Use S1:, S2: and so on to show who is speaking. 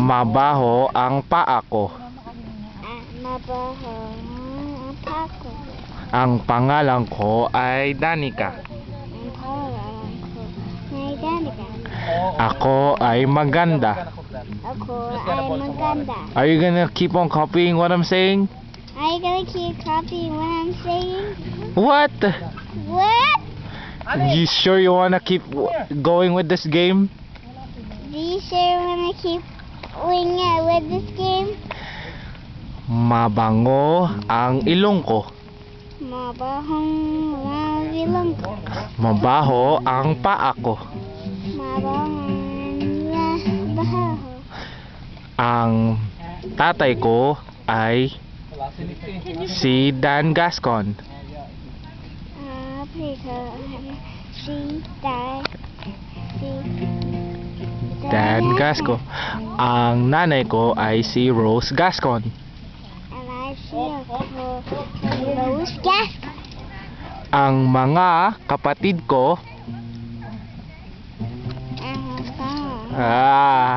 S1: Mabaho ang paa ko.
S2: Mabaho ang paa ko.
S1: Ang pangalan ko ay Danica.
S2: Ang pangalan ko ay Danica.
S1: Ako ay maganda.
S2: Ako ay maganda.
S1: Are you gonna keep on copying what I'm saying?
S2: Are you gonna keep copying what I'm saying?
S1: What?
S2: What?
S1: You sure you wanna keep going with this game?
S2: Do you sure wanna keep going with this game?
S1: Mabango ang ilong ko.
S2: Mabahong ilong ko.
S1: Mabaho ang paa ko.
S2: Mabahong baho.
S1: Ang tatay ko ay si Dan Gascon. Dan Gascon. Ang nanay ko ay si Rose Gascon.
S2: And I see Rose Gascon.
S1: Ang mga kapatid ko
S2: Uh-huh.
S1: ah